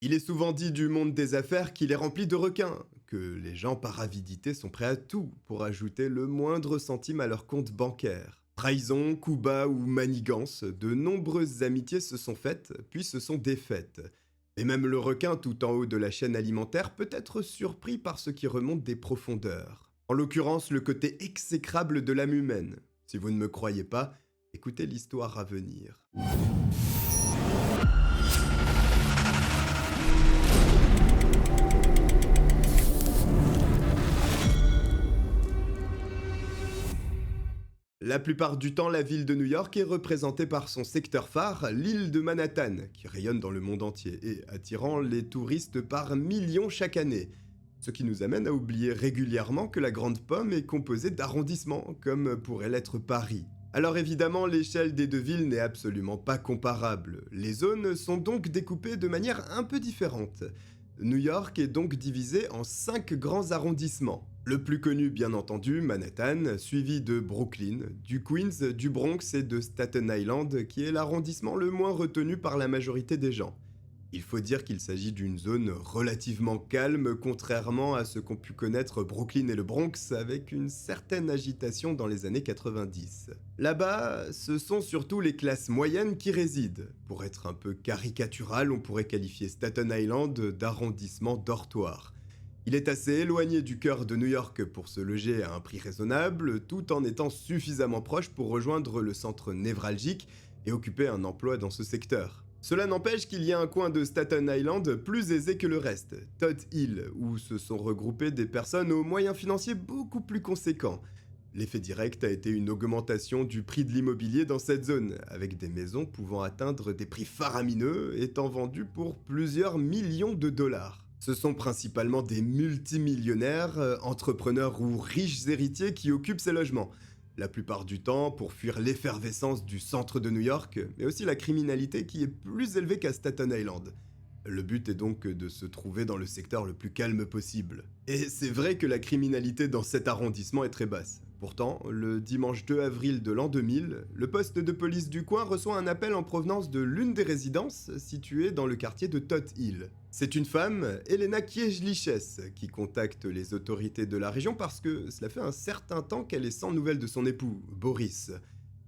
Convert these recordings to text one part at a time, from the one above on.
Il est souvent dit du monde des affaires qu'il est rempli de requins, que les gens par avidité sont prêts à tout pour ajouter le moindre centime à leur compte bancaire. Trahison, coups bas ou manigance, de nombreuses amitiés se sont faites, puis se sont défaites. Et même le requin tout en haut de la chaîne alimentaire peut être surpris par ce qui remonte des profondeurs. En l'occurrence, le côté exécrable de l'âme humaine. Si vous ne me croyez pas, écoutez l'histoire à venir. La plupart du temps, la ville de New York est représentée par son secteur phare, l'île de Manhattan, qui rayonne dans le monde entier et attirant les touristes par millions chaque année. Ce qui nous amène à oublier régulièrement que la Grande Pomme est composée d'arrondissements, comme pourrait l'être Paris. Alors évidemment, l'échelle des deux villes n'est absolument pas comparable. Les zones sont donc découpées de manière un peu différente. New York est donc divisé en 5 grands arrondissements. Le plus connu, bien entendu, Manhattan, suivi de Brooklyn, du Queens, du Bronx et de Staten Island, qui est l'arrondissement le moins retenu par la majorité des gens. Il faut dire qu'il s'agit d'une zone relativement calme, contrairement à ce qu'ont pu connaître Brooklyn et le Bronx, avec une certaine agitation dans les années 90. Là-bas, ce sont surtout les classes moyennes qui résident. Pour être un peu caricatural, on pourrait qualifier Staten Island d'arrondissement dortoir. Il est assez éloigné du cœur de New York pour se loger à un prix raisonnable, tout en étant suffisamment proche pour rejoindre le centre névralgique et occuper un emploi dans ce secteur. Cela n'empêche qu'il y a un coin de Staten Island plus aisé que le reste, Todd Hill, où se sont regroupées des personnes aux moyens financiers beaucoup plus conséquents. L'effet direct a été une augmentation du prix de l'immobilier dans cette zone, avec des maisons pouvant atteindre des prix faramineux étant vendues pour plusieurs millions de dollars. Ce sont principalement des multimillionnaires, entrepreneurs ou riches héritiers qui occupent ces logements. La plupart du temps pour fuir l'effervescence du centre de New York, mais aussi la criminalité qui est plus élevée qu'à Staten Island. Le but est donc de se trouver dans le secteur le plus calme possible. Et c'est vrai que la criminalité dans cet arrondissement est très basse. Pourtant, le dimanche 2 avril de l'an 2000, le poste de police du coin reçoit un appel en provenance de l'une des résidences situées dans le quartier de Todd Hill. C'est une femme, Elena Kiejliches, qui contacte les autorités de la région parce que cela fait un certain temps qu'elle est sans nouvelles de son époux, Boris.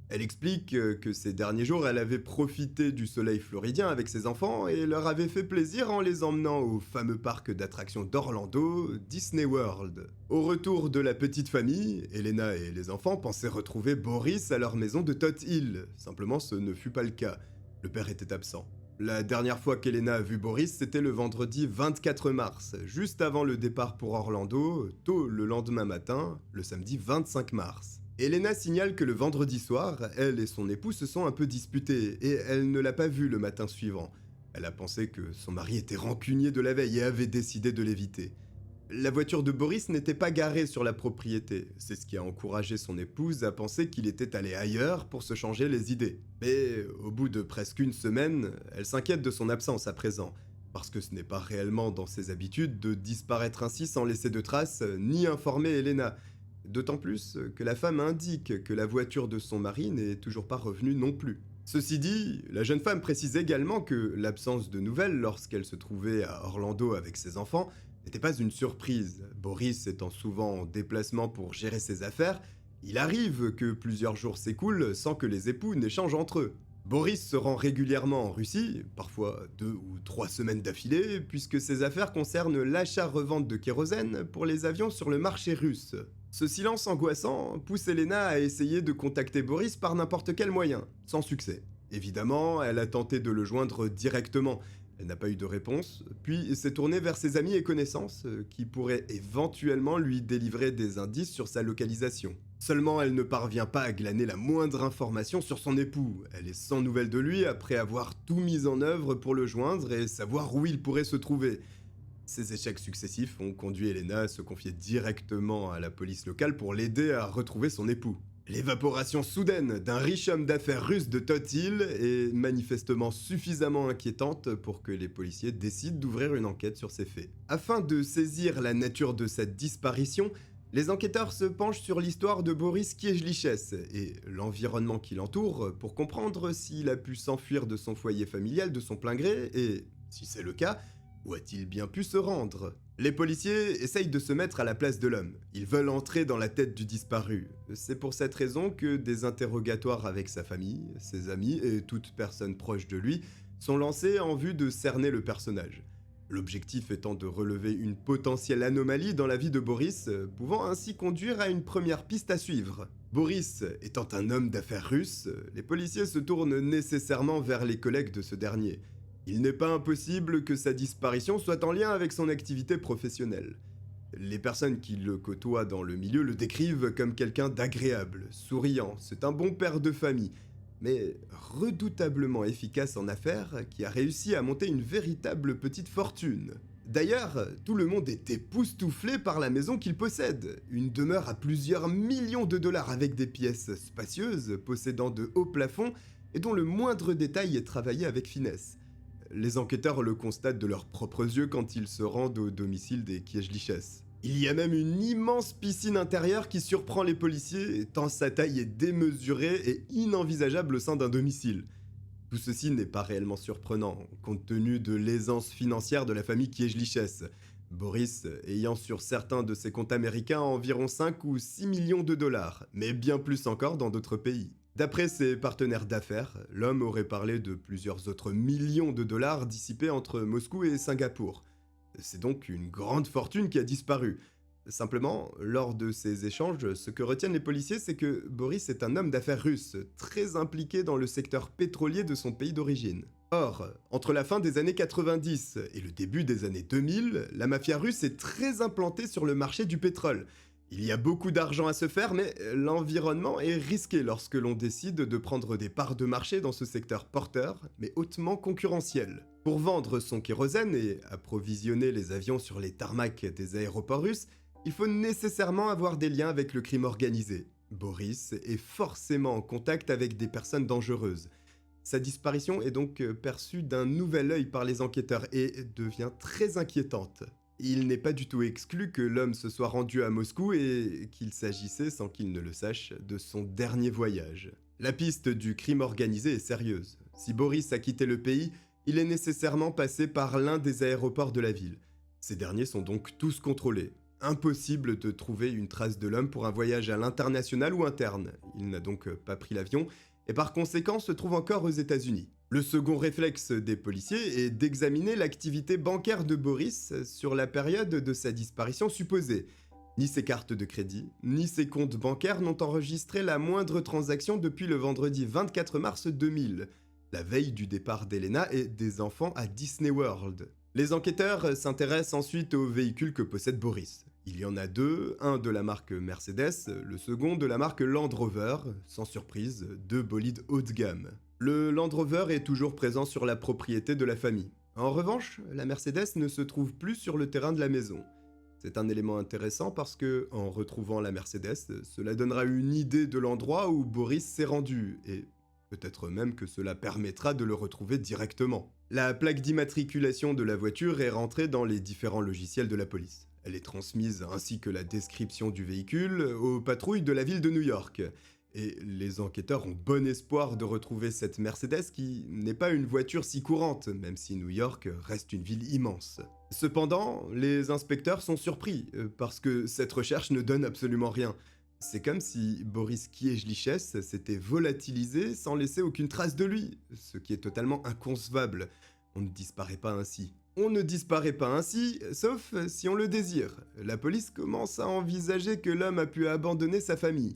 Elle explique que ces derniers jours, elle avait profité du soleil floridien avec ses enfants et leur avait fait plaisir en les emmenant au fameux parc d'attractions d'Orlando, Disney World. Au retour de la petite famille, Elena et les enfants pensaient retrouver Boris à leur maison de Todd Hill. Simplement, ce ne fut pas le cas. Le père était absent. La dernière fois qu'Elena a vu Boris, c'était le vendredi 24 mars, juste avant le départ pour Orlando, tôt le lendemain matin, le samedi 25 mars. Elena signale que le vendredi soir, elle et son époux se sont un peu disputés et elle ne l'a pas vu le matin suivant. Elle a pensé que son mari était rancunier de la veille et avait décidé de l'éviter. La voiture de Boris n'était pas garée sur la propriété, c'est ce qui a encouragé son épouse à penser qu'il était allé ailleurs pour se changer les idées. Mais au bout de presque une semaine, elle s'inquiète de son absence à présent, parce que ce n'est pas réellement dans ses habitudes de disparaître ainsi sans laisser de traces ni informer Elena. D'autant plus que la femme indique que la voiture de son mari n'est toujours pas revenue non plus. Ceci dit, la jeune femme précise également que l'absence de nouvelles lorsqu'elle se trouvait à Orlando avec ses enfants n'était pas une surprise. Boris étant souvent en déplacement pour gérer ses affaires, il arrive que plusieurs jours s'écoulent sans que les époux n'échangent entre eux. Boris se rend régulièrement en Russie, parfois 2 ou 3 semaines d'affilée, puisque ses affaires concernent l'achat-revente de kérosène pour les avions sur le marché russe. Ce silence angoissant pousse Elena à essayer de contacter Boris par n'importe quel moyen, sans succès. Évidemment, elle a tenté de le joindre directement. Elle n'a pas eu de réponse, puis s'est tournée vers ses amis et connaissances qui pourraient éventuellement lui délivrer des indices sur sa localisation. Seulement, elle ne parvient pas à glaner la moindre information sur son époux. Elle est sans nouvelles de lui après avoir tout mis en œuvre pour le joindre et savoir où il pourrait se trouver. Ces échecs successifs ont conduit Elena à se confier directement à la police locale pour l'aider à retrouver son époux. L'évaporation soudaine d'un riche homme d'affaires russe de Todd Hill est manifestement suffisamment inquiétante pour que les policiers décident d'ouvrir une enquête sur ces faits. Afin de saisir la nature de cette disparition, les enquêteurs se penchent sur l'histoire de Boris Kiejliches et l'environnement qui l'entoure pour comprendre s'il a pu s'enfuir de son foyer familial de son plein gré et, si c'est le cas, Où a-t-il bien pu se rendre? Les policiers essayent de se mettre à la place de l'homme. Ils veulent entrer dans la tête du disparu. C'est pour cette raison que des interrogatoires avec sa famille, ses amis et toute personne proche de lui sont lancés en vue de cerner le personnage. L'objectif étant de relever une potentielle anomalie dans la vie de Boris, pouvant ainsi conduire à une première piste à suivre. Boris étant un homme d'affaires russe, les policiers se tournent nécessairement vers les collègues de ce dernier. Il n'est pas impossible que sa disparition soit en lien avec son activité professionnelle. Les personnes qui le côtoient dans le milieu le décrivent comme quelqu'un d'agréable, souriant, c'est un bon père de famille, mais redoutablement efficace en affaires qui a réussi à monter une véritable petite fortune. D'ailleurs, tout le monde est époustouflé par la maison qu'il possède, une demeure à plusieurs millions de dollars avec des pièces spacieuses, possédant de hauts plafonds et dont le moindre détail est travaillé avec finesse. Les enquêteurs le constatent de leurs propres yeux quand ils se rendent au domicile des Kiejliches. Il y a même une immense piscine intérieure qui surprend les policiers, tant sa taille est démesurée et inenvisageable au sein d'un domicile. Tout ceci n'est pas réellement surprenant, compte tenu de l'aisance financière de la famille Kiejliches, Boris ayant sur certains de ses comptes américains environ 5 ou 6 millions de dollars, mais bien plus encore dans d'autres pays. D'après ses partenaires d'affaires, l'homme aurait parlé de plusieurs autres millions de dollars dissipés entre Moscou et Singapour. C'est donc une grande fortune qui a disparu. Simplement, lors de ces échanges, ce que retiennent les policiers, c'est que Boris est un homme d'affaires russe, très impliqué dans le secteur pétrolier de son pays d'origine. Or, entre la fin des années 90 et le début des années 2000, la mafia russe est très implantée sur le marché du pétrole. Il y a beaucoup d'argent à se faire, mais l'environnement est risqué lorsque l'on décide de prendre des parts de marché dans ce secteur porteur, mais hautement concurrentiel. Pour vendre son kérosène et approvisionner les avions sur les tarmacs des aéroports russes, il faut nécessairement avoir des liens avec le crime organisé. Boris est forcément en contact avec des personnes dangereuses. Sa disparition est donc perçue d'un nouvel œil par les enquêteurs et devient très inquiétante. Il n'est pas du tout exclu que l'homme se soit rendu à Moscou et qu'il s'agissait, sans qu'il ne le sache, de son dernier voyage. La piste du crime organisé est sérieuse. Si Boris a quitté le pays, il est nécessairement passé par l'un des aéroports de la ville. Ces derniers sont donc tous contrôlés. Impossible de trouver une trace de l'homme pour un voyage à l'international ou interne. Il n'a donc pas pris l'avion et par conséquent se trouve encore aux États-Unis. Le second réflexe des policiers est d'examiner l'activité bancaire de Boris sur la période de sa disparition supposée. Ni ses cartes de crédit, ni ses comptes bancaires n'ont enregistré la moindre transaction depuis le vendredi 24 mars 2000, la veille du départ d'Elena et des enfants à Disney World. Les enquêteurs s'intéressent ensuite aux véhicules que possède Boris. Il y en a deux, un de la marque Mercedes, le second de la marque Land Rover, sans surprise, deux bolides haut de gamme. Le Land Rover est toujours présent sur la propriété de la famille. En revanche, la Mercedes ne se trouve plus sur le terrain de la maison. C'est un élément intéressant parce que, en retrouvant la Mercedes, cela donnera une idée de l'endroit où Boris s'est rendu, et peut-être même que cela permettra de le retrouver directement. La plaque d'immatriculation de la voiture est rentrée dans les différents logiciels de la police. Elle est transmise ainsi que la description du véhicule aux patrouilles de la ville de New York. Et les enquêteurs ont bon espoir de retrouver cette Mercedes qui n'est pas une voiture si courante, même si New York reste une ville immense. Cependant, les inspecteurs sont surpris, parce que cette recherche ne donne absolument rien. C'est comme si Boris Kiejliches s'était volatilisé sans laisser aucune trace de lui, ce qui est totalement inconcevable. On ne disparaît pas ainsi. On ne disparaît pas ainsi, sauf si on le désire. La police commence à envisager que l'homme a pu abandonner sa famille.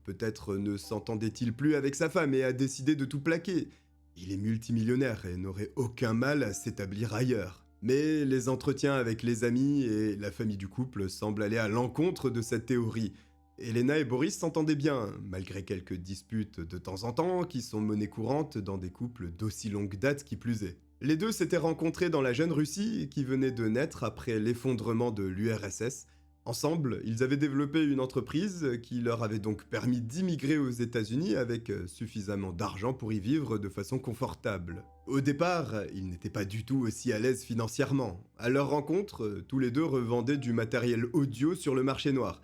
Peut-être ne s'entendait-il plus avec sa femme et a décidé de tout plaquer. Il est multimillionnaire et n'aurait aucun mal à s'établir ailleurs. Mais les entretiens avec les amis et la famille du couple semblent aller à l'encontre de cette théorie. Elena et Boris s'entendaient bien, malgré quelques disputes de temps en temps qui sont monnaie courante dans des couples d'aussi longue date qui plus est. Les deux s'étaient rencontrés dans la jeune Russie qui venait de naître après l'effondrement de l'URSS. Ensemble, ils avaient développé une entreprise qui leur avait donc permis d'immigrer aux États-Unis avec suffisamment d'argent pour y vivre de façon confortable. Au départ, ils n'étaient pas du tout aussi à l'aise financièrement. À leur rencontre, tous les deux revendaient du matériel audio sur le marché noir.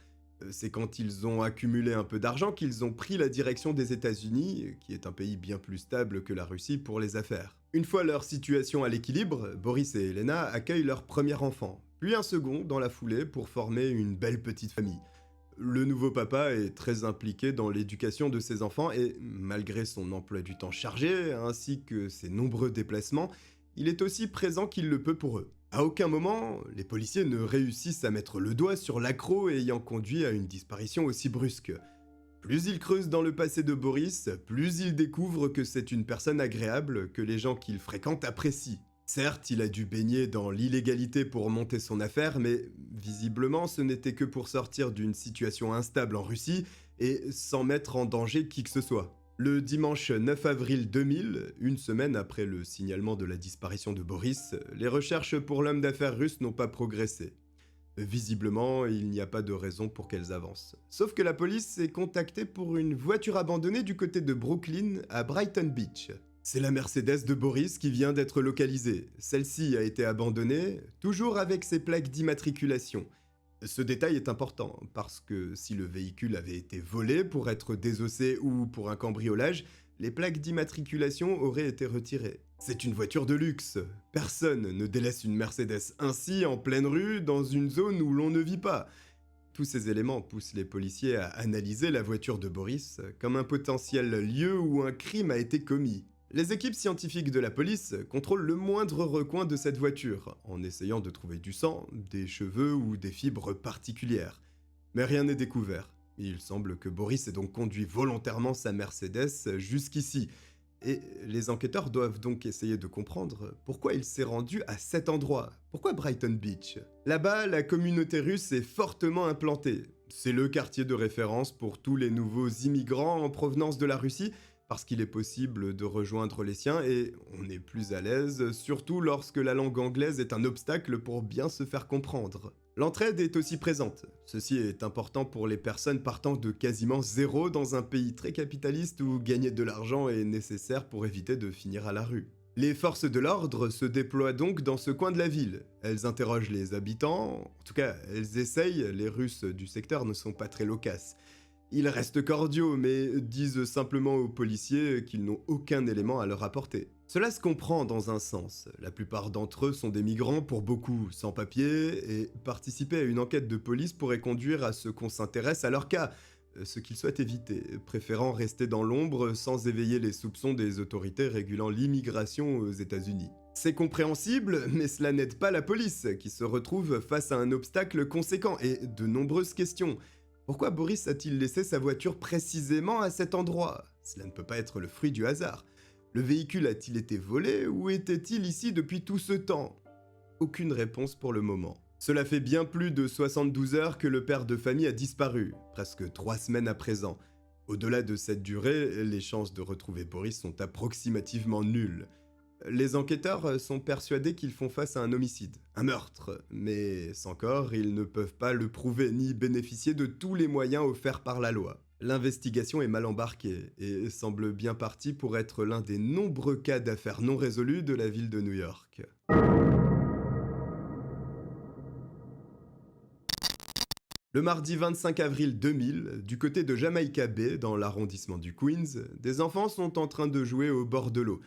C'est quand ils ont accumulé un peu d'argent qu'ils ont pris la direction des États-Unis, qui est un pays bien plus stable que la Russie pour les affaires. Une fois leur situation à l'équilibre, Boris et Elena accueillent leur premier enfant, puis un second dans la foulée pour former une belle petite famille. Le nouveau papa est très impliqué dans l'éducation de ses enfants et, malgré son emploi du temps chargé, ainsi que ses nombreux déplacements, il est aussi présent qu'il le peut pour eux. À aucun moment, les policiers ne réussissent à mettre le doigt sur l'accroc ayant conduit à une disparition aussi brusque. Plus ils creusent dans le passé de Boris, plus ils découvrent que c'est une personne agréable que les gens qu'il fréquente apprécient. Certes, il a dû baigner dans l'illégalité pour monter son affaire, mais visiblement ce n'était que pour sortir d'une situation instable en Russie et sans mettre en danger qui que ce soit. Le dimanche 9 avril 2000, une semaine après le signalement de la disparition de Boris, les recherches pour l'homme d'affaires russe n'ont pas progressé. Visiblement, il n'y a pas de raison pour qu'elles avancent. Sauf que la police est contactée pour une voiture abandonnée du côté de Brooklyn à Brighton Beach. C'est la Mercedes de Boris qui vient d'être localisée. Celle-ci a été abandonnée, toujours avec ses plaques d'immatriculation. Ce détail est important, parce que si le véhicule avait été volé pour être désossé ou pour un cambriolage, les plaques d'immatriculation auraient été retirées. C'est une voiture de luxe. Personne ne délaisse une Mercedes ainsi en pleine rue, dans une zone où l'on ne vit pas. Tous ces éléments poussent les policiers à analyser la voiture de Boris comme un potentiel lieu où un crime a été commis. Les équipes scientifiques de la police contrôlent le moindre recoin de cette voiture, en essayant de trouver du sang, des cheveux ou des fibres particulières. Mais rien n'est découvert. Il semble que Boris ait donc conduit volontairement sa Mercedes jusqu'ici, et les enquêteurs doivent donc essayer de comprendre pourquoi il s'est rendu à cet endroit. Pourquoi Brighton Beach? Là-bas, la communauté russe est fortement implantée. C'est le quartier de référence pour tous les nouveaux immigrants en provenance de la Russie, parce qu'il est possible de rejoindre les siens et on est plus à l'aise, surtout lorsque la langue anglaise est un obstacle pour bien se faire comprendre. L'entraide est aussi présente. Ceci est important pour les personnes partant de quasiment zéro dans un pays très capitaliste où gagner de l'argent est nécessaire pour éviter de finir à la rue. Les forces de l'ordre se déploient donc dans ce coin de la ville. Elles interrogent les habitants, en tout cas elles essayent, les Russes du secteur ne sont pas très loquaces. Ils restent cordiaux, mais disent simplement aux policiers qu'ils n'ont aucun élément à leur apporter. Cela se comprend dans un sens. La plupart d'entre eux sont des migrants, pour beaucoup sans papier, et participer à une enquête de police pourrait conduire à ce qu'on s'intéresse à leur cas, ce qu'ils souhaitent éviter, préférant rester dans l'ombre sans éveiller les soupçons des autorités régulant l'immigration aux États-Unis. C'est compréhensible, mais cela n'aide pas la police, qui se retrouve face à un obstacle conséquent et de nombreuses questions. Pourquoi Boris a-t-il laissé sa voiture précisément à cet endroit? Cela ne peut pas être le fruit du hasard. Le véhicule a-t-il été volé ou était-il ici depuis tout ce temps? Aucune réponse pour le moment. Cela fait bien plus de 72 heures que le père de famille a disparu, presque 3 semaines à présent. Au-delà de cette durée, les chances de retrouver Boris sont approximativement nulles. Les enquêteurs sont persuadés qu'ils font face à un homicide, un meurtre, mais sans corps, ils ne peuvent pas le prouver ni bénéficier de tous les moyens offerts par la loi. L'investigation est mal embarquée et semble bien partie pour être l'un des nombreux cas d'affaires non résolus de la ville de New York. Le mardi 25 avril 2000, du côté de Jamaica Bay, dans l'arrondissement du Queens, des enfants sont en train de jouer au bord de l'eau.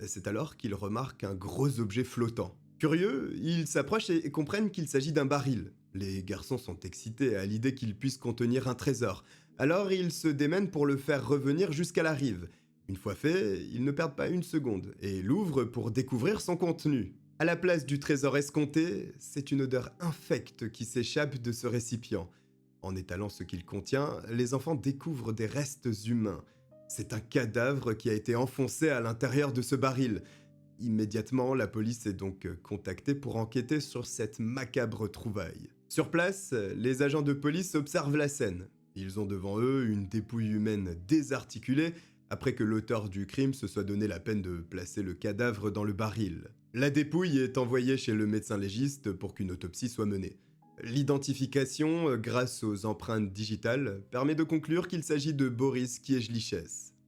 C'est alors qu'ils remarquent un gros objet flottant. Curieux, ils s'approchent et comprennent qu'il s'agit d'un baril. Les garçons sont excités à l'idée qu'il puisse contenir un trésor. Alors ils se démènent pour le faire revenir jusqu'à la rive. Une fois fait, ils ne perdent pas une seconde et l'ouvrent pour découvrir son contenu. À la place du trésor escompté, c'est une odeur infecte qui s'échappe de ce récipient. En étalant ce qu'il contient, les enfants découvrent des restes humains. C'est un cadavre qui a été enfoncé à l'intérieur de ce baril. Immédiatement, la police est donc contactée pour enquêter sur cette macabre trouvaille. Sur place, les agents de police observent la scène. Ils ont devant eux une dépouille humaine désarticulée après que l'auteur du crime se soit donné la peine de placer le cadavre dans le baril. La dépouille est envoyée chez le médecin légiste pour qu'une autopsie soit menée. L'identification, grâce aux empreintes digitales, permet de conclure qu'il s'agit de Boris Kiejliches.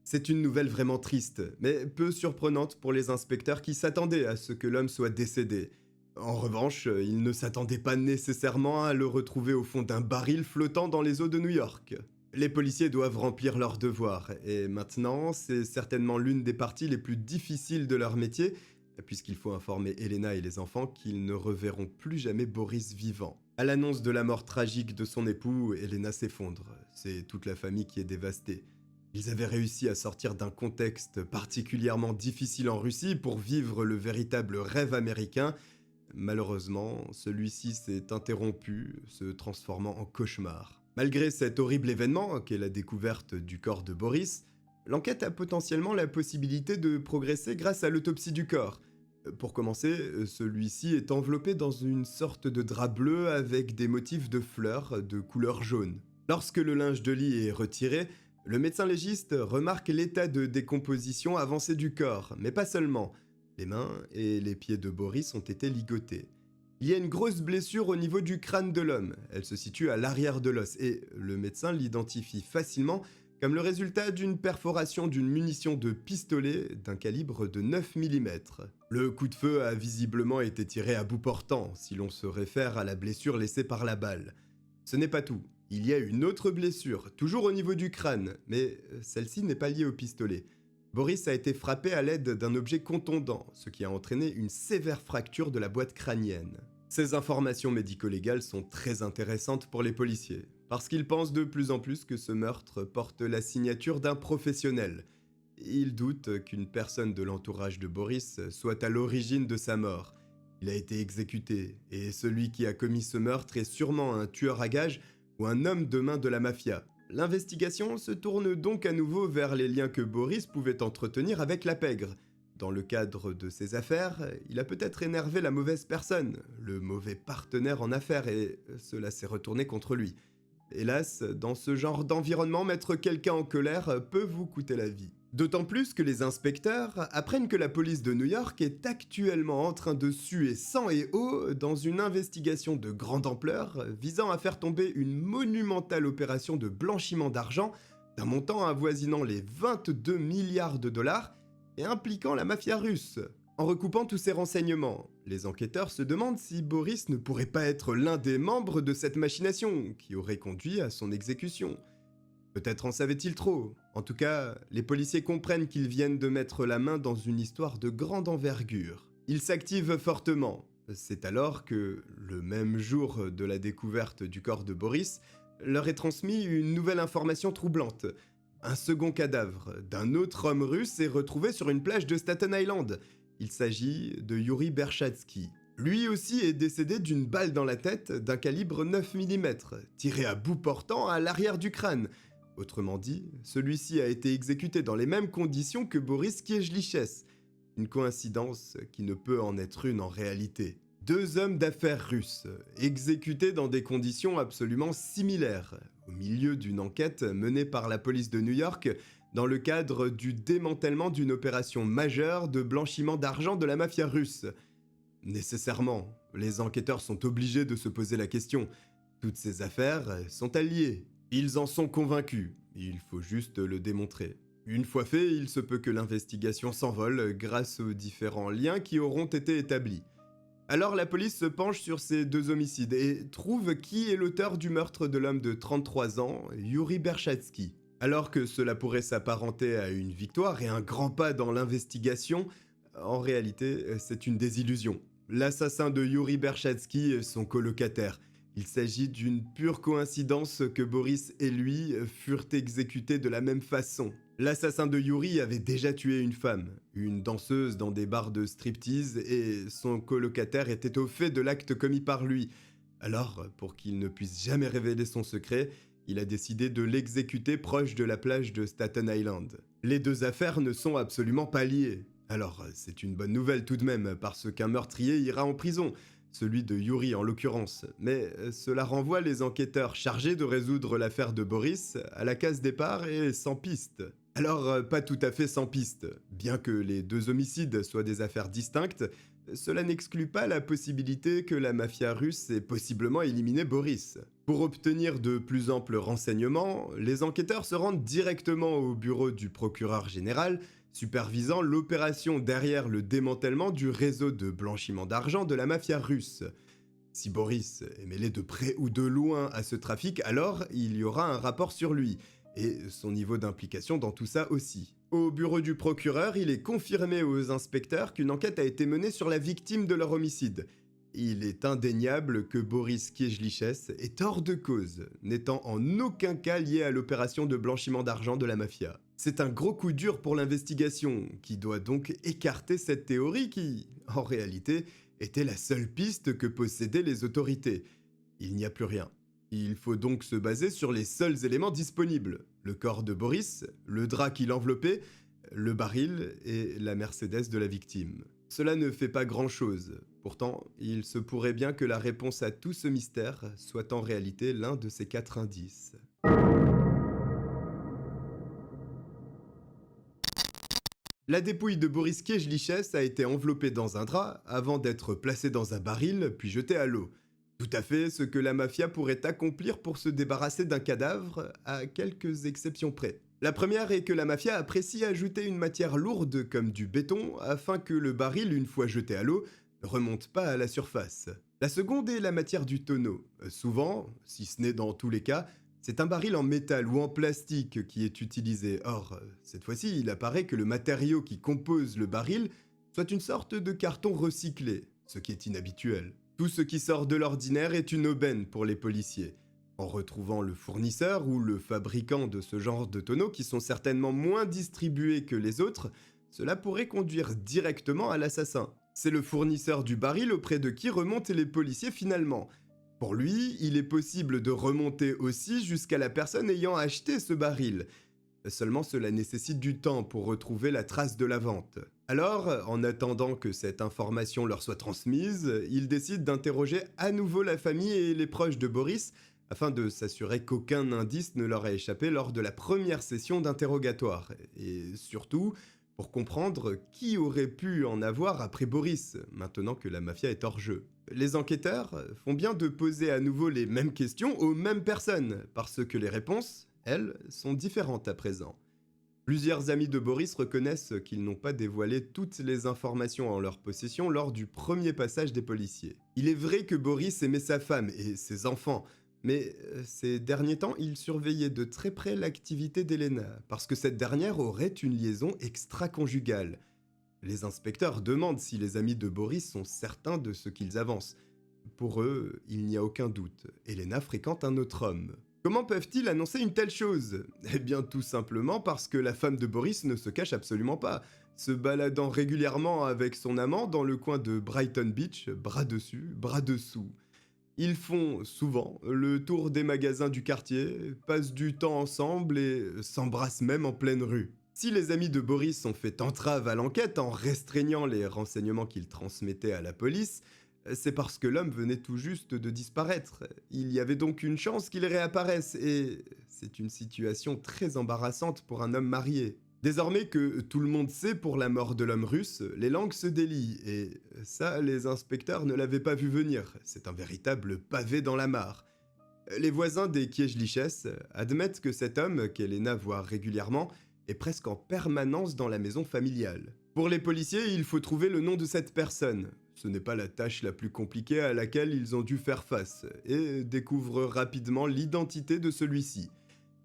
C'est une nouvelle vraiment triste, mais peu surprenante pour les inspecteurs qui s'attendaient à ce que l'homme soit décédé. En revanche, ils ne s'attendaient pas nécessairement à le retrouver au fond d'un baril flottant dans les eaux de New York. Les policiers doivent remplir leur devoir, et maintenant, c'est certainement l'une des parties les plus difficiles de leur métier, puisqu'il faut informer Elena et les enfants qu'ils ne reverront plus jamais Boris vivant. À l'annonce de la mort tragique de son époux, Elena s'effondre. C'est toute la famille qui est dévastée. Ils avaient réussi à sortir d'un contexte particulièrement difficile en Russie pour vivre le véritable rêve américain. Malheureusement, celui-ci s'est interrompu, se transformant en cauchemar. Malgré cet horrible événement, qu'est la découverte du corps de Boris, l'enquête a potentiellement la possibilité de progresser grâce à l'autopsie du corps. Pour commencer, celui-ci est enveloppé dans une sorte de drap bleu avec des motifs de fleurs de couleur jaune. Lorsque le linge de lit est retiré, le médecin légiste remarque l'état de décomposition avancé du corps, mais pas seulement. Les mains et les pieds de Boris ont été ligotés. Il y a une grosse blessure au niveau du crâne de l'homme. Elle se situe à l'arrière de l'os et le médecin l'identifie facilement comme le résultat d'une perforation d'une munition de pistolet d'un calibre de 9 mm. Le coup de feu a visiblement été tiré à bout portant si l'on se réfère à la blessure laissée par la balle. Ce n'est pas tout. Il y a une autre blessure, toujours au niveau du crâne, mais celle-ci n'est pas liée au pistolet. Boris a été frappé à l'aide d'un objet contondant, ce qui a entraîné une sévère fracture de la boîte crânienne. Ces informations médico-légales sont très intéressantes pour les policiers, parce qu'ils pensent de plus en plus que ce meurtre porte la signature d'un professionnel. Ils doutent qu'une personne de l'entourage de Boris soit à l'origine de sa mort. Il a été exécuté, et celui qui a commis ce meurtre est sûrement un tueur à gages ou un homme de main de la mafia. L'investigation se tourne donc à nouveau vers les liens que Boris pouvait entretenir avec la pègre. Dans le cadre de ses affaires, il a peut-être énervé la mauvaise personne, le mauvais partenaire en affaires, et cela s'est retourné contre lui. Hélas, dans ce genre d'environnement, mettre quelqu'un en colère peut vous coûter la vie. D'autant plus que les inspecteurs apprennent que la police de New York est actuellement en train de suer sang et eau dans une investigation de grande ampleur visant à faire tomber une monumentale opération de blanchiment d'argent d'un montant avoisinant les 22 milliards de dollars et impliquant la mafia russe. En recoupant tous ces renseignements, les enquêteurs se demandent si Boris ne pourrait pas être l'un des membres de cette machination qui aurait conduit à son exécution. Peut-être en savait-il trop. En tout cas, les policiers comprennent qu'ils viennent de mettre la main dans une histoire de grande envergure. Ils s'activent fortement. C'est alors que, le même jour de la découverte du corps de Boris, leur est transmis une nouvelle information troublante. Un second cadavre d'un autre homme russe est retrouvé sur une plage de Staten Island. Il s'agit de Yuri Berchatsky. Lui aussi est décédé d'une balle dans la tête d'un calibre 9 mm, tirée à bout portant à l'arrière du crâne. Autrement dit, celui-ci a été exécuté dans les mêmes conditions que Boris Kiejliches. Une coïncidence qui ne peut en être une en réalité. Deux hommes d'affaires russes, exécutés dans des conditions absolument similaires, au milieu d'une enquête menée par la police de New York dans le cadre du démantèlement d'une opération majeure de blanchiment d'argent de la mafia russe. Nécessairement, les enquêteurs sont obligés de se poser la question. Toutes ces affaires sont alliées. Ils en sont convaincus, il faut juste le démontrer. Une fois fait, il se peut que l'investigation s'envole grâce aux différents liens qui auront été établis. Alors la police se penche sur ces deux homicides et trouve qui est l'auteur du meurtre de l'homme de 33 ans, Yuri Berchatsky. Alors que cela pourrait s'apparenter à une victoire et un grand pas dans l'investigation, en réalité, c'est une désillusion. L'assassin de Yuri Berchatsky est son colocataire. Il s'agit d'une pure coïncidence que Boris et lui furent exécutés de la même façon. L'assassin de Yuri avait déjà tué une femme, une danseuse dans des bars de striptease, et son colocataire était au fait de l'acte commis par lui. Alors, pour qu'il ne puisse jamais révéler son secret, il a décidé de l'exécuter proche de la plage de Staten Island. Les deux affaires ne sont absolument pas liées. Alors, c'est une bonne nouvelle tout de même, parce qu'un meurtrier ira en prison, celui de Yuri en l'occurrence, mais cela renvoie les enquêteurs chargés de résoudre l'affaire de Boris à la case départ et sans piste. Alors, pas tout à fait sans piste. Bien que les deux homicides soient des affaires distinctes, cela n'exclut pas la possibilité que la mafia russe ait possiblement éliminé Boris. Pour obtenir de plus amples renseignements, les enquêteurs se rendent directement au bureau du procureur général supervisant l'opération derrière le démantèlement du réseau de blanchiment d'argent de la mafia russe. Si Boris est mêlé de près ou de loin à ce trafic, alors il y aura un rapport sur lui, et son niveau d'implication dans tout ça aussi. Au bureau du procureur, il est confirmé aux inspecteurs qu'une enquête a été menée sur la victime de leur homicide. Il est indéniable que Boris Kiejliches est hors de cause, n'étant en aucun cas lié à l'opération de blanchiment d'argent de la mafia. C'est un gros coup dur pour l'investigation, qui doit donc écarter cette théorie qui, en réalité, était la seule piste que possédaient les autorités. Il n'y a plus rien. Il faut donc se baser sur les seuls éléments disponibles. Le corps de Boris, le drap qui l'enveloppait, le baril et la Mercedes de la victime. Cela ne fait pas grand-chose. Pourtant, il se pourrait bien que la réponse à tout ce mystère soit en réalité l'un de ces 4 indices. La dépouille de Boris Kiejliches a été enveloppée dans un drap avant d'être placée dans un baril puis jetée à l'eau. Tout à fait ce que la mafia pourrait accomplir pour se débarrasser d'un cadavre, à quelques exceptions près. La première est que la mafia apprécie ajouter une matière lourde comme du béton afin que le baril, une fois jeté à l'eau, ne remonte pas à la surface. La seconde est la matière du tonneau. Souvent, si ce n'est dans tous les cas, c'est un baril en métal ou en plastique qui est utilisé. Or, cette fois-ci, il apparaît que le matériau qui compose le baril soit une sorte de carton recyclé, ce qui est inhabituel. Tout ce qui sort de l'ordinaire est une aubaine pour les policiers. En retrouvant le fournisseur ou le fabricant de ce genre de tonneaux qui sont certainement moins distribués que les autres, cela pourrait conduire directement à l'assassin. C'est le fournisseur du baril auprès de qui remontent les policiers finalement. Pour lui, il est possible de remonter aussi jusqu'à la personne ayant acheté ce baril. Seulement cela nécessite du temps pour retrouver la trace de la vente. Alors, en attendant que cette information leur soit transmise, ils décident d'interroger à nouveau la famille et les proches de Boris afin de s'assurer qu'aucun indice ne leur a échappé lors de la première session d'interrogatoire. Et surtout, pour comprendre qui aurait pu en avoir après Boris, maintenant que la mafia est hors jeu. Les enquêteurs font bien de poser à nouveau les mêmes questions aux mêmes personnes, parce que les réponses, elles, sont différentes à présent. Plusieurs amis de Boris reconnaissent qu'ils n'ont pas dévoilé toutes les informations en leur possession lors du premier passage des policiers. Il est vrai que Boris aimait sa femme et ses enfants, mais ces derniers temps, il surveillait de très près l'activité d'Elena, parce que cette dernière aurait une liaison extra-conjugale. Les inspecteurs demandent si les amis de Boris sont certains de ce qu'ils avancent. Pour eux, il n'y a aucun doute, Elena fréquente un autre homme. Comment peuvent-ils annoncer une telle chose? Eh bien tout simplement parce que la femme de Boris ne se cache absolument pas, se baladant régulièrement avec son amant dans le coin de Brighton Beach, bras dessus, bras dessous. Ils font souvent le tour des magasins du quartier, passent du temps ensemble et s'embrassent même en pleine rue. Si les amis de Boris ont fait entrave à l'enquête en restreignant les renseignements qu'ils transmettaient à la police, c'est parce que l'homme venait tout juste de disparaître. Il y avait donc une chance qu'il réapparaisse et c'est une situation très embarrassante pour un homme marié. Désormais que tout le monde sait pour la mort de l'homme russe, les langues se délient et ça, les inspecteurs ne l'avaient pas vu venir. C'est un véritable pavé dans la mare. Les voisins des Kiejliches admettent que cet homme, qu'Elena voit régulièrement, est presque en permanence dans la maison familiale. Pour les policiers, il faut trouver le nom de cette personne. Ce n'est pas la tâche la plus compliquée à laquelle ils ont dû faire face, et découvrent rapidement l'identité de celui-ci.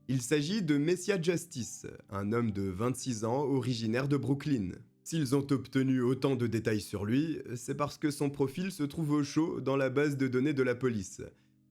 Il s'agit de Messia Justice, un homme de 26 ans originaire de Brooklyn. S'ils ont obtenu autant de détails sur lui, c'est parce que son profil se trouve au chaud dans la base de données de la police.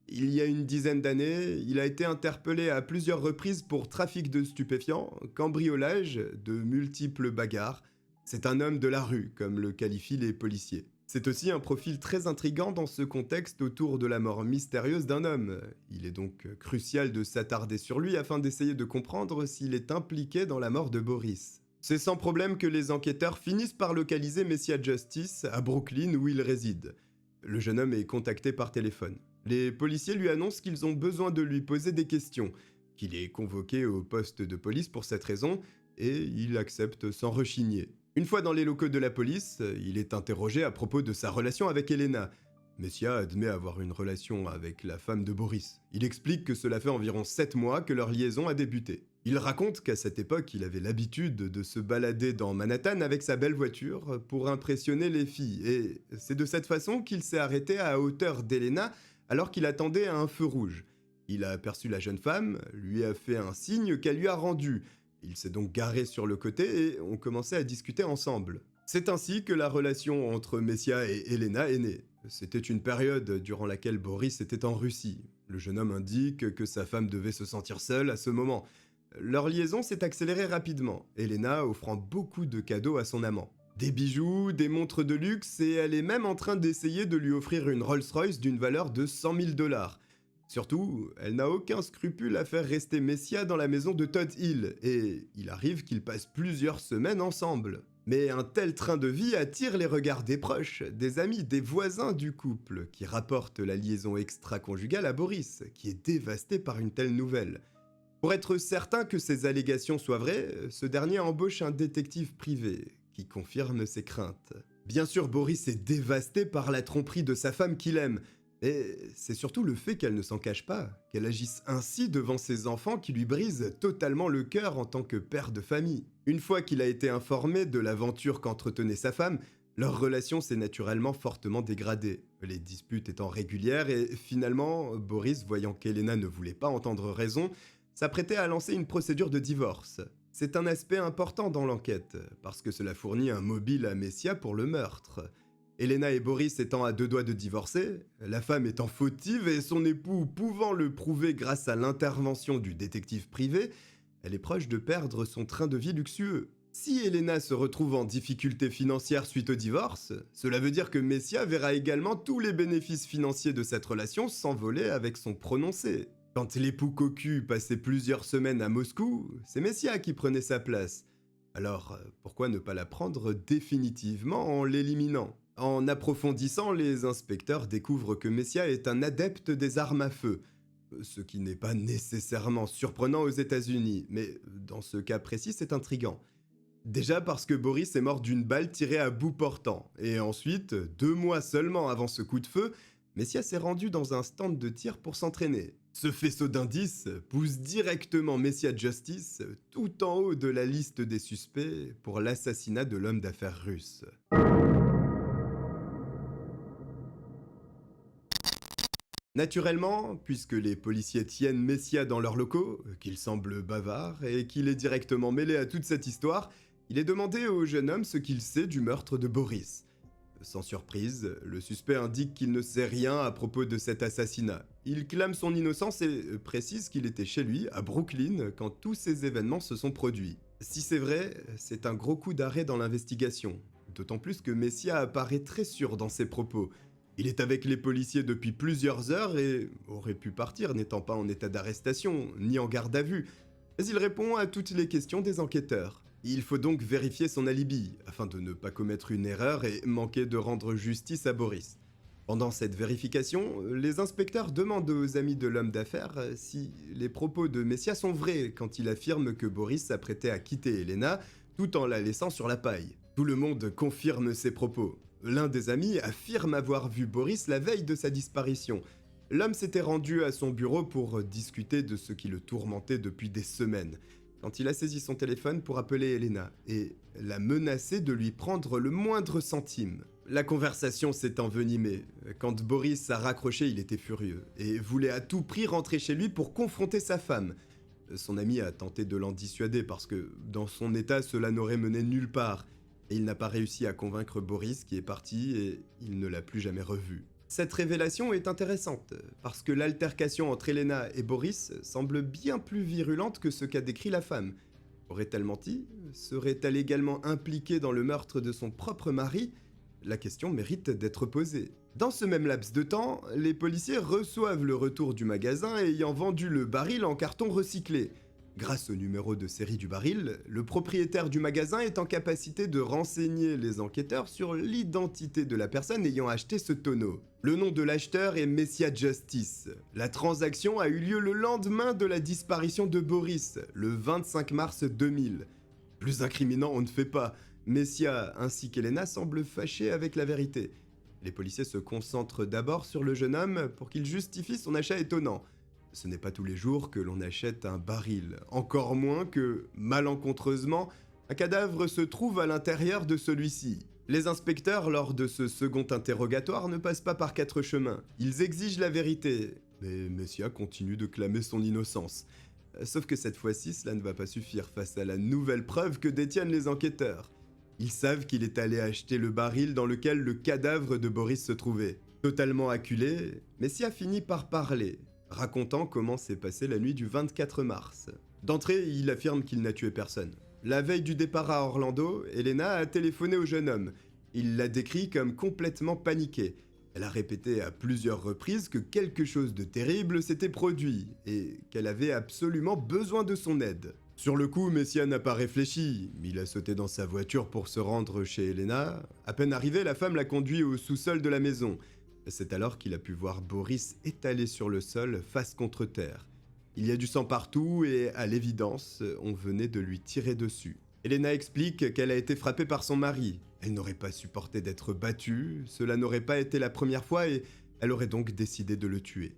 Il y a une dizaine d'années, il a été interpellé à plusieurs reprises pour trafic de stupéfiants, cambriolage, de multiples bagarres. C'est un homme de la rue, comme le qualifient les policiers. C'est aussi un profil très intrigant dans ce contexte autour de la mort mystérieuse d'un homme. Il est donc crucial de s'attarder sur lui afin d'essayer de comprendre s'il est impliqué dans la mort de Boris. C'est sans problème que les enquêteurs finissent par localiser Messia Justice à Brooklyn où il réside. Le jeune homme est contacté par téléphone. Les policiers lui annoncent qu'ils ont besoin de lui poser des questions, qu'il est convoqué au poste de police pour cette raison, et il accepte sans rechigner. Une fois dans les locaux de la police, il est interrogé à propos de sa relation avec Elena. Messia admet avoir une relation avec la femme de Boris. Il explique que cela fait environ 7 mois que leur liaison a débuté. Il raconte qu'à cette époque, il avait l'habitude de se balader dans Manhattan avec sa belle voiture pour impressionner les filles, et c'est de cette façon qu'il s'est arrêté à hauteur d'Elena alors qu'il attendait à un feu rouge. Il a aperçu la jeune femme, lui a fait un signe qu'elle lui a rendu. Il s'est donc garé sur le côté et ont commencé à discuter ensemble. C'est ainsi que la relation entre Messia et Elena est née. C'était une période durant laquelle Boris était en Russie. Le jeune homme indique que sa femme devait se sentir seule à ce moment. Leur liaison s'est accélérée rapidement, Elena offrant beaucoup de cadeaux à son amant. Des bijoux, des montres de luxe, et elle est même en train d'essayer de lui offrir une Rolls-Royce d'une valeur de 100 000 $. Surtout, elle n'a aucun scrupule à faire rester Messia dans la maison de Todd Hill, et il arrive qu'ils passent plusieurs semaines ensemble. Mais un tel train de vie attire les regards des proches, des amis, des voisins du couple, qui rapportent la liaison extra-conjugale à Boris, qui est dévasté par une telle nouvelle. Pour être certain que ces allégations soient vraies, ce dernier embauche un détective privé, qui confirme ses craintes. Bien sûr, Boris est dévasté par la tromperie de sa femme qu'il aime, mais c'est surtout le fait qu'elle ne s'en cache pas, qu'elle agisse ainsi devant ses enfants qui lui brise totalement le cœur en tant que père de famille. Une fois qu'il a été informé de l'aventure qu'entretenait sa femme, leur relation s'est naturellement fortement dégradée, les disputes étant régulières et finalement, Boris, voyant qu'Elena ne voulait pas entendre raison, s'apprêtait à lancer une procédure de divorce. C'est un aspect important dans l'enquête, parce que cela fournit un mobile à Messia pour le meurtre. Elena et Boris étant à 2 doigts de divorcer, la femme étant fautive et son époux pouvant le prouver grâce à l'intervention du détective privé, elle est proche de perdre son train de vie luxueux. Si Elena se retrouve en difficulté financière suite au divorce, cela veut dire que Messia verra également tous les bénéfices financiers de cette relation s'envoler avec son prononcé. Quand l'époux cocu passait plusieurs semaines à Moscou, c'est Messia qui prenait sa place. Alors, pourquoi ne pas la prendre définitivement en l'éliminant ? En approfondissant, les inspecteurs découvrent que Messia est un adepte des armes à feu, ce qui n'est pas nécessairement surprenant aux États-Unis, mais dans ce cas précis, c'est intriguant. Déjà parce que Boris est mort d'une balle tirée à bout portant, et ensuite, 2 mois seulement avant ce coup de feu, Messia s'est rendu dans un stand de tir pour s'entraîner. Ce faisceau d'indices pousse directement Messia Justice tout en haut de la liste des suspects pour l'assassinat de l'homme d'affaires russe. Naturellement, puisque les policiers tiennent Messia dans leurs locaux, qu'il semble bavard et qu'il est directement mêlé à toute cette histoire, il est demandé au jeune homme ce qu'il sait du meurtre de Boris. Sans surprise, le suspect indique qu'il ne sait rien à propos de cet assassinat. Il clame son innocence et précise qu'il était chez lui, à Brooklyn, quand tous ces événements se sont produits. Si c'est vrai, c'est un gros coup d'arrêt dans l'investigation, d'autant plus que Messia apparaît très sûr dans ses propos. Il est avec les policiers depuis plusieurs heures et aurait pu partir n'étant pas en état d'arrestation, ni en garde à vue. Mais il répond à toutes les questions des enquêteurs. Il faut donc vérifier son alibi, afin de ne pas commettre une erreur et manquer de rendre justice à Boris. Pendant cette vérification, les inspecteurs demandent aux amis de l'homme d'affaires si les propos de Messia sont vrais quand il affirme que Boris s'apprêtait à quitter Elena tout en la laissant sur la paille. Tout le monde confirme ces propos. L'un des amis affirme avoir vu Boris la veille de sa disparition. L'homme s'était rendu à son bureau pour discuter de ce qui le tourmentait depuis des semaines, quand il a saisi son téléphone pour appeler Elena et l'a menacé de lui prendre le moindre centime. La conversation s'est envenimée. Quand Boris a raccroché, il était furieux et voulait à tout prix rentrer chez lui pour confronter sa femme. Son ami a tenté de l'en dissuader parce que, dans son état, cela n'aurait mené nulle part. Et il n'a pas réussi à convaincre Boris qui est parti et il ne l'a plus jamais revu. Cette révélation est intéressante, parce que l'altercation entre Elena et Boris semble bien plus virulente que ce qu'a décrit la femme. Aurait-elle menti? Serait-elle également impliquée dans le meurtre de son propre mari? La question mérite d'être posée. Dans ce même laps de temps, les policiers reçoivent le retour du magasin ayant vendu le baril en carton recyclé. Grâce au numéro de série du baril, le propriétaire du magasin est en capacité de renseigner les enquêteurs sur l'identité de la personne ayant acheté ce tonneau. Le nom de l'acheteur est Messia Justice. La transaction a eu lieu le lendemain de la disparition de Boris, le 25 mars 2000. Plus incriminant, on ne fait pas. Messia ainsi qu'Elena semblent fâchés avec la vérité. Les policiers se concentrent d'abord sur le jeune homme pour qu'il justifie son achat étonnant. Ce n'est pas tous les jours que l'on achète un baril, encore moins que, malencontreusement, un cadavre se trouve à l'intérieur de celui-ci. Les inspecteurs, lors de ce second interrogatoire, ne passent pas par quatre chemins. Ils exigent la vérité. Mais Messia continue de clamer son innocence. Sauf que cette fois-ci, cela ne va pas suffire face à la nouvelle preuve que détiennent les enquêteurs. Ils savent qu'il est allé acheter le baril dans lequel le cadavre de Boris se trouvait. Totalement acculé, Messia finit par parler, racontant comment s'est passée la nuit du 24 mars. D'entrée, il affirme qu'il n'a tué personne. La veille du départ à Orlando, Elena a téléphoné au jeune homme. Il l'a décrit comme complètement paniqué. Elle a répété à plusieurs reprises que quelque chose de terrible s'était produit et qu'elle avait absolument besoin de son aide. Sur le coup, Messia n'a pas réfléchi. Il a sauté dans sa voiture pour se rendre chez Elena. À peine arrivé, la femme l'a conduit au sous-sol de la maison. C'est alors qu'il a pu voir Boris étalé sur le sol, face contre terre. Il y a du sang partout et, à l'évidence, on venait de lui tirer dessus. Elena explique qu'elle a été frappée par son mari. Elle n'aurait pas supporté d'être battue, cela n'aurait pas été la première fois et elle aurait donc décidé de le tuer.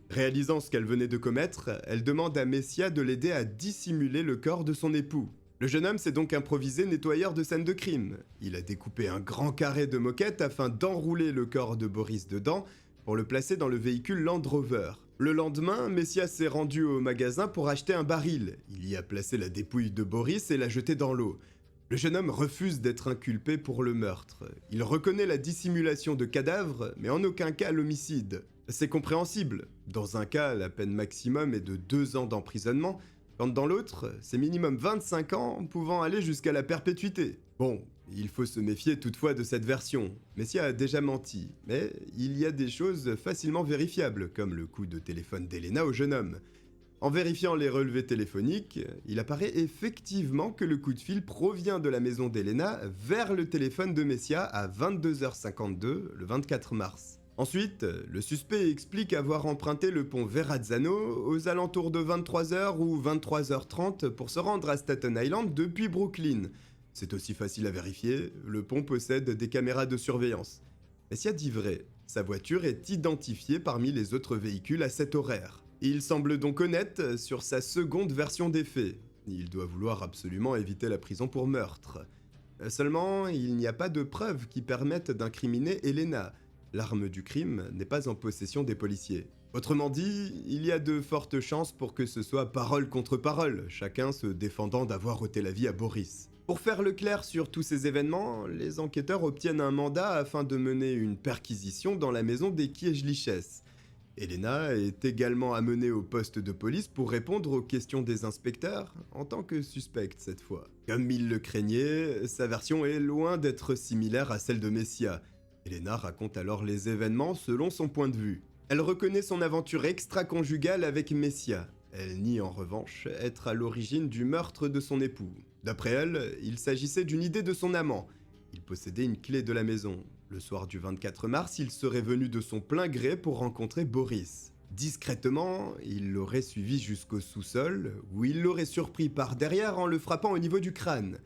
Réalisant ce qu'elle venait de commettre, elle demande à Messia de l'aider à dissimuler le corps de son époux. Le jeune homme s'est donc improvisé nettoyeur de scène de crime. Il a découpé un grand carré de moquette afin d'enrouler le corps de Boris dedans pour le placer dans le véhicule Land Rover. Le lendemain, Messia s'est rendu au magasin pour acheter un baril. Il y a placé la dépouille de Boris et l'a jetée dans l'eau. Le jeune homme refuse d'être inculpé pour le meurtre. Il reconnaît la dissimulation de cadavres, mais en aucun cas l'homicide. C'est compréhensible. Dans un cas, la peine maximum est de 2 ans d'emprisonnement, quand dans l'autre, c'est minimum 25 ans, pouvant aller jusqu'à la perpétuité. Bon, il faut se méfier toutefois de cette version. Messia a déjà menti, mais il y a des choses facilement vérifiables, comme le coup de téléphone d'Elena au jeune homme. En vérifiant les relevés téléphoniques, il apparaît effectivement que le coup de fil provient de la maison d'Elena vers le téléphone de Messia à 22h52 le 24 mars. Ensuite, le suspect explique avoir emprunté le pont Verrazzano aux alentours de 23h ou 23h30 pour se rendre à Staten Island depuis Brooklyn. C'est aussi facile à vérifier, le pont possède des caméras de surveillance. Messia dit vrai, sa voiture est identifiée parmi les autres véhicules à cet horaire. Il semble donc honnête sur sa seconde version des faits. Il doit vouloir absolument éviter la prison pour meurtre. Seulement, il n'y a pas de preuves qui permettent d'incriminer Elena. L'arme du crime n'est pas en possession des policiers. Autrement dit, il y a de fortes chances pour que ce soit parole contre parole, chacun se défendant d'avoir ôté la vie à Boris. Pour faire le clair sur tous ces événements, les enquêteurs obtiennent un mandat afin de mener une perquisition dans la maison des Kiejliches. Elena est également amenée au poste de police pour répondre aux questions des inspecteurs, en tant que suspecte cette fois. Comme il le craignait, sa version est loin d'être similaire à celle de Messia. Elena raconte alors les événements selon son point de vue. Elle reconnaît son aventure extra-conjugale avec Messia. Elle nie en revanche être à l'origine du meurtre de son époux. D'après elle, il s'agissait d'une idée de son amant. Il possédait une clé de la maison. Le soir du 24 mars, il serait venu de son plein gré pour rencontrer Boris. Discrètement, il l'aurait suivi jusqu'au sous-sol, où il l'aurait surpris par derrière en le frappant au niveau du crâne.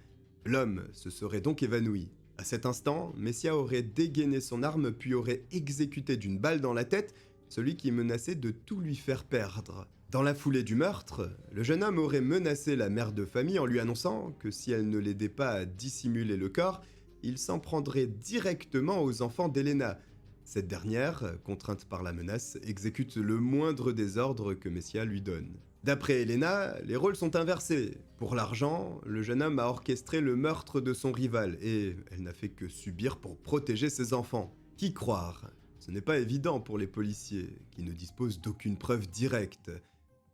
L'homme se serait donc évanoui. À cet instant, Messia aurait dégainé son arme puis aurait exécuté d'une balle dans la tête celui qui menaçait de tout lui faire perdre. Dans la foulée du meurtre, le jeune homme aurait menacé la mère de famille en lui annonçant que si elle ne l'aidait pas à dissimuler le corps, il s'en prendrait directement aux enfants d'Elena. Cette dernière, contrainte par la menace, exécute le moindre des ordres que Messia lui donne. D'après Elena, les rôles sont inversés. Pour l'argent, le jeune homme a orchestré le meurtre de son rival et elle n'a fait que subir pour protéger ses enfants. Qui croire ? Ce n'est pas évident pour les policiers, qui ne disposent d'aucune preuve directe.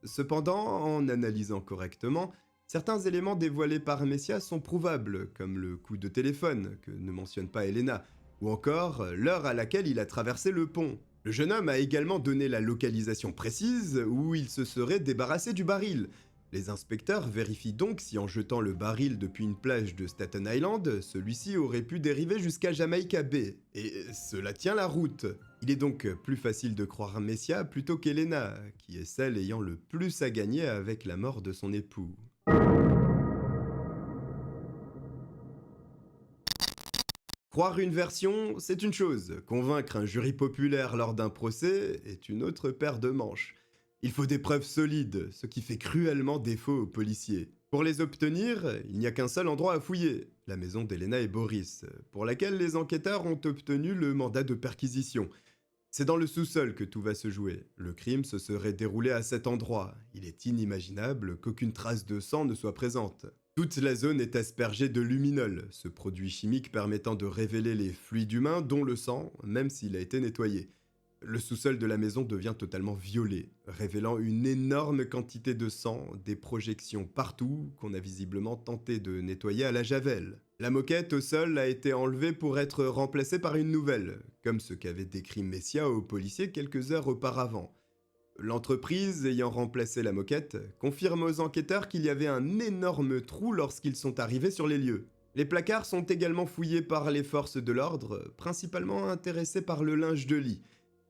Cependant, en analysant correctement, certains éléments dévoilés par Messia sont prouvables, comme le coup de téléphone, que ne mentionne pas Elena, ou encore l'heure à laquelle il a traversé le pont. Le jeune homme a également donné la localisation précise où il se serait débarrassé du baril. Les inspecteurs vérifient donc si en jetant le baril depuis une plage de Staten Island, celui-ci aurait pu dériver jusqu'à Jamaica Bay. Et cela tient la route. Il est donc plus facile de croire Messia plutôt qu'Elena, qui est celle ayant le plus à gagner avec la mort de son époux. Croire une version, c'est une chose. Convaincre un jury populaire lors d'un procès est une autre paire de manches. Il faut des preuves solides, ce qui fait cruellement défaut aux policiers. Pour les obtenir, il n'y a qu'un seul endroit à fouiller, la maison d'Elena et Boris, pour laquelle les enquêteurs ont obtenu le mandat de perquisition. C'est dans le sous-sol que tout va se jouer. Le crime se serait déroulé à cet endroit. Il est inimaginable qu'aucune trace de sang ne soit présente. Toute la zone est aspergée de luminol, ce produit chimique permettant de révéler les fluides humains, dont le sang, même s'il a été nettoyé. Le sous-sol de la maison devient totalement violet, révélant une énorme quantité de sang, des projections partout qu'on a visiblement tenté de nettoyer à la javel. La moquette au sol a été enlevée pour être remplacée par une nouvelle, comme ce qu'avait décrit Messia aux policiers quelques heures auparavant. L'entreprise ayant remplacé la moquette confirme aux enquêteurs qu'il y avait un énorme trou lorsqu'ils sont arrivés sur les lieux. Les placards sont également fouillés par les forces de l'ordre, principalement intéressés par le linge de lit.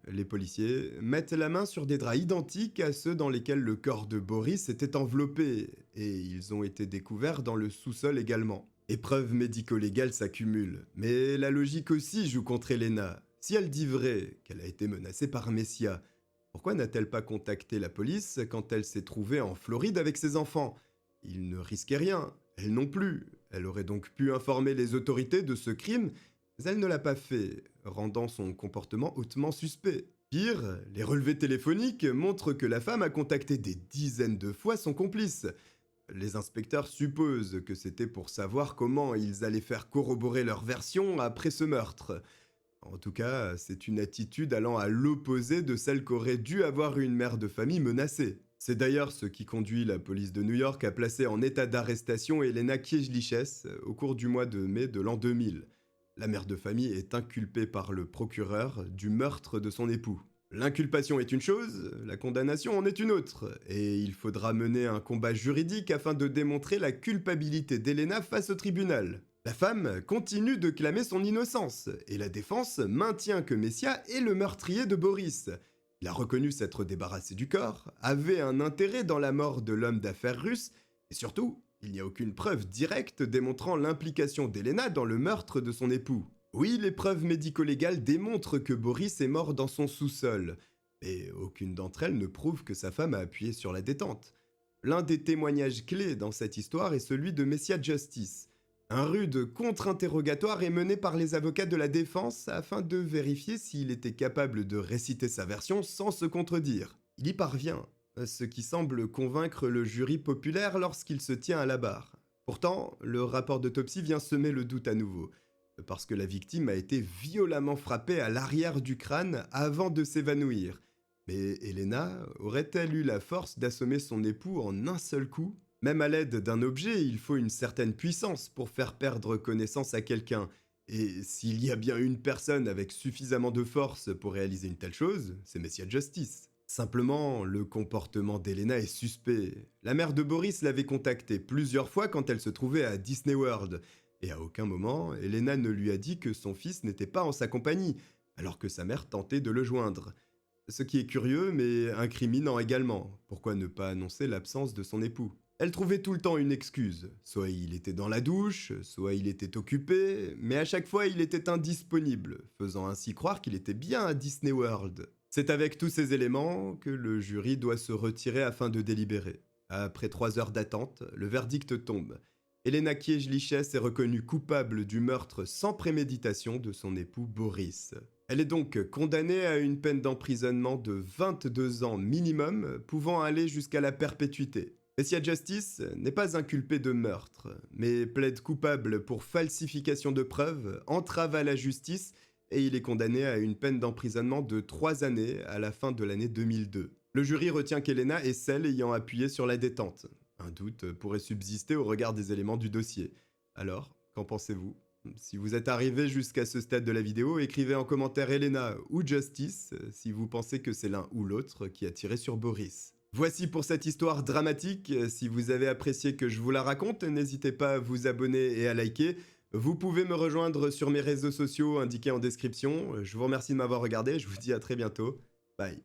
Les policiers mettent la main sur des draps identiques à ceux dans lesquels le corps de Boris était enveloppé, et ils ont été découverts dans le sous-sol également. Épreuves médico-légales s'accumulent, mais la logique aussi joue contre Elena. Si elle dit vrai qu'elle a été menacée par Messia, pourquoi n'a-t-elle pas contacté la police quand elle s'est trouvée en Floride avec ses enfants? Ils ne risquaient rien, elle non plus. Elle aurait donc pu informer les autorités de ce crime, mais elle ne l'a pas fait, rendant son comportement hautement suspect. Pire, les relevés téléphoniques montrent que la femme a contacté des dizaines de fois son complice. Les inspecteurs supposent que c'était pour savoir comment ils allaient faire corroborer leur version après ce meurtre. En tout cas, c'est une attitude allant à l'opposé de celle qu'aurait dû avoir une mère de famille menacée. C'est d'ailleurs ce qui conduit la police de New York à placer en état d'arrestation Elena Kiejliches au cours du mois de mai de l'an 2000. La mère de famille est inculpée par le procureur du meurtre de son époux. L'inculpation est une chose, la condamnation en est une autre, et il faudra mener un combat juridique afin de démontrer la culpabilité d'Elena face au tribunal. La femme continue de clamer son innocence, et la défense maintient que Messia est le meurtrier de Boris. Il a reconnu s'être débarrassé du corps, avait un intérêt dans la mort de l'homme d'affaires russe, et surtout, il n'y a aucune preuve directe démontrant l'implication d'Elena dans le meurtre de son époux. Oui, les preuves médico-légales démontrent que Boris est mort dans son sous-sol, mais aucune d'entre elles ne prouve que sa femme a appuyé sur la détente. L'un des témoignages clés dans cette histoire est celui de Messia Justice. Un rude contre-interrogatoire est mené par les avocats de la défense afin de vérifier s'il était capable de réciter sa version sans se contredire. Il y parvient, ce qui semble convaincre le jury populaire lorsqu'il se tient à la barre. Pourtant, le rapport d'autopsie vient semer le doute à nouveau, parce que la victime a été violemment frappée à l'arrière du crâne avant de s'évanouir. Mais Elena aurait-elle eu la force d'assommer son époux en un seul coup ? Même à l'aide d'un objet, il faut une certaine puissance pour faire perdre connaissance à quelqu'un. Et s'il y a bien une personne avec suffisamment de force pour réaliser une telle chose, c'est Messia Justice. Simplement, le comportement d'Elena est suspect. La mère de Boris l'avait contactée plusieurs fois quand elle se trouvait à Disney World, et à aucun moment, Elena ne lui a dit que son fils n'était pas en sa compagnie, alors que sa mère tentait de le joindre. Ce qui est curieux, mais incriminant également. Pourquoi ne pas annoncer l'absence de son époux ? Elle trouvait tout le temps une excuse. Soit il était dans la douche, soit il était occupé, mais à chaque fois il était indisponible, faisant ainsi croire qu'il était bien à Disney World. C'est avec tous ces éléments que le jury doit se retirer afin de délibérer. Après 3 heures d'attente, le verdict tombe. Elena Kiejliches est reconnue coupable du meurtre sans préméditation de son époux Boris. Elle est donc condamnée à une peine d'emprisonnement de 22 ans minimum, pouvant aller jusqu'à la perpétuité. Messia Justice n'est pas inculpé de meurtre, mais plaide coupable pour falsification de preuves, entrave à la justice, et il est condamné à une peine d'emprisonnement de 3 années à la fin de l'année 2002. Le jury retient qu'Elena est celle ayant appuyé sur la détente. Un doute pourrait subsister au regard des éléments du dossier. Alors, qu'en pensez-vous ? Si vous êtes arrivé jusqu'à ce stade de la vidéo, écrivez en commentaire Elena ou Justice si vous pensez que c'est l'un ou l'autre qui a tiré sur Boris. Voici pour cette histoire dramatique. Si vous avez apprécié que je vous la raconte, n'hésitez pas à vous abonner et à liker. Vous pouvez me rejoindre sur mes réseaux sociaux indiqués en description. Je vous remercie de m'avoir regardé, je vous dis à très bientôt. Bye.